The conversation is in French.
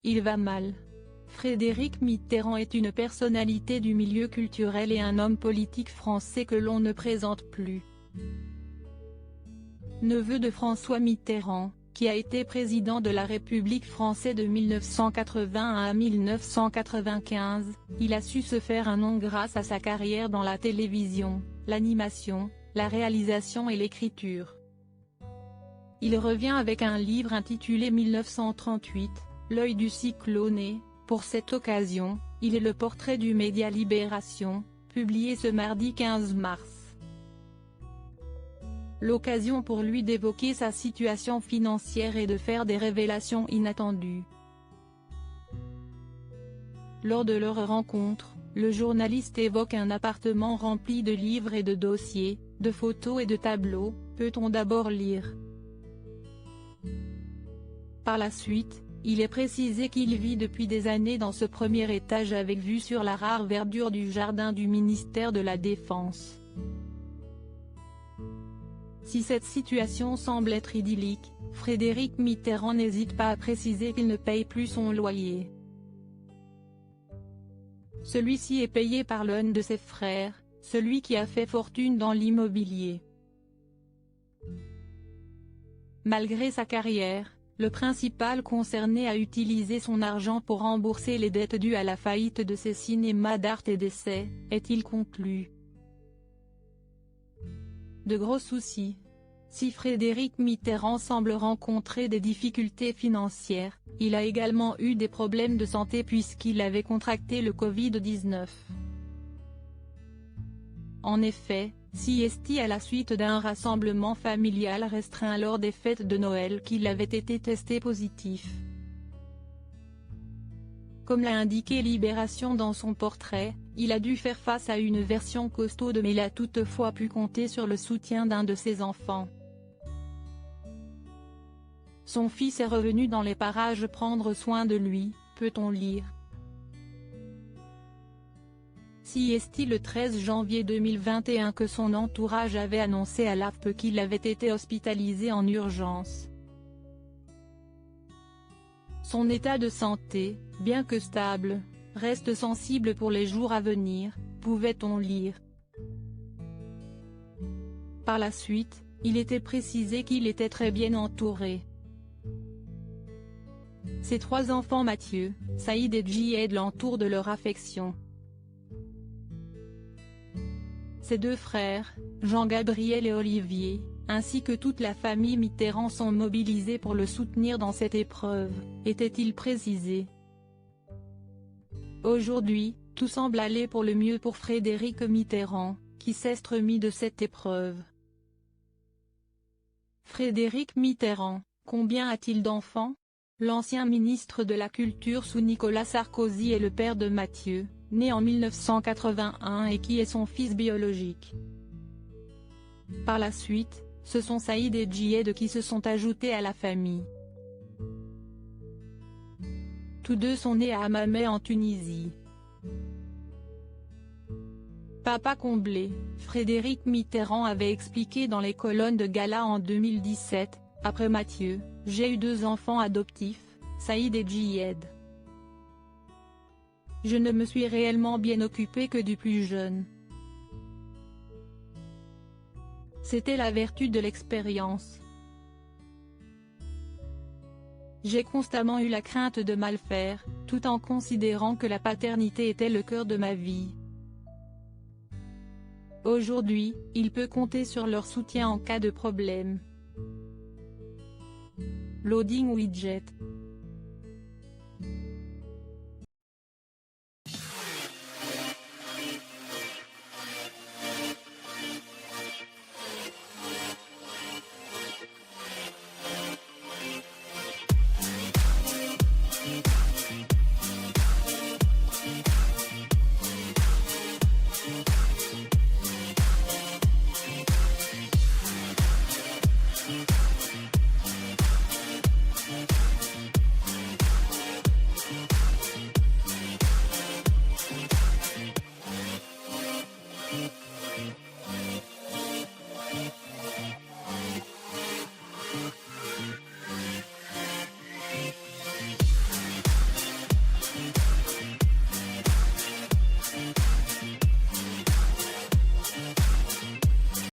Il va mal. Frédéric Mitterrand est une personnalité du milieu culturel et un homme politique français que l'on ne présente plus. Neveu de François Mitterrand, qui a été président de la République française de 1980 à 1995, il a su se faire un nom grâce à sa carrière dans la télévision, l'animation, la réalisation et l'écriture. Il revient avec un livre intitulé 1938, L'œil du cyclone. Pour cette occasion, il est le portrait du média Libération, publié ce mardi 15 mars. L'occasion pour lui d'évoquer sa situation financière et de faire des révélations inattendues. Lors de leur rencontre, le journaliste évoque un appartement rempli de livres et de dossiers, de photos et de tableaux. Peut-on d'abord lire? Par la suite, il est précisé qu'il vit depuis des années dans ce premier étage avec vue sur la rare verdure du jardin du ministère de la Défense. Si cette situation semble être idyllique, Frédéric Mitterrand n'hésite pas à préciser qu'il ne paye plus son loyer. Celui-ci est payé par l'un de ses frères, celui qui a fait fortune dans l'immobilier. Malgré sa carrière, le principal concerné a utilisé son argent pour rembourser les dettes dues à la faillite de ses cinémas d'art et d'essai, est-il conclu. De gros soucis. Si Frédéric Mitterrand semble rencontrer des difficultés financières, il a également eu des problèmes de santé puisqu'il avait contracté le Covid-19. En effet, Siesti à la suite d'un rassemblement familial restreint lors des fêtes de Noël qu'il avait été testé positif. Comme l'a indiqué Libération dans son portrait, il a dû faire face à une version costaude mais il a toutefois pu compter sur le soutien d'un de ses enfants. Son fils est revenu dans les parages prendre soin de lui, peut-on lire. Siesti le 13 janvier 2021 que son entourage avait annoncé à l'AFP qu'il avait été hospitalisé en urgence. Son état de santé, bien que stable, reste sensible pour les jours à venir, pouvait-on lire. Par la suite, il était précisé qu'il était très bien entouré. Ses trois enfants Mathieu, Saïd et Djihad l'entourent de leur affection. Ses deux frères, Jean-Gabriel et Olivier, ainsi que toute la famille Mitterrand sont mobilisés pour le soutenir dans cette épreuve, était-il précisé. Aujourd'hui, tout semble aller pour le mieux pour Frédéric Mitterrand, qui s'est remis de cette épreuve. Frédéric Mitterrand, combien a-t-il d'enfants? L'ancien ministre de la Culture sous Nicolas Sarkozy est le père de Mathieu, né en 1981 et qui est son fils biologique. Par la suite, ce sont Saïd et Djihad qui se sont ajoutés à la famille. Tous deux sont nés à Hammamet en Tunisie. Papa comblé, Frédéric Mitterrand avait expliqué dans les colonnes de Gala en 2017, après Mathieu, j'ai eu deux enfants adoptifs, Saïd et Djihad. Je ne me suis réellement bien occupé que du plus jeune. C'était la vertu de l'expérience. J'ai constamment eu la crainte de mal faire, tout en considérant que la paternité était le cœur de ma vie. Aujourd'hui, il peut compter sur leur soutien en cas de problème. Loading Widget.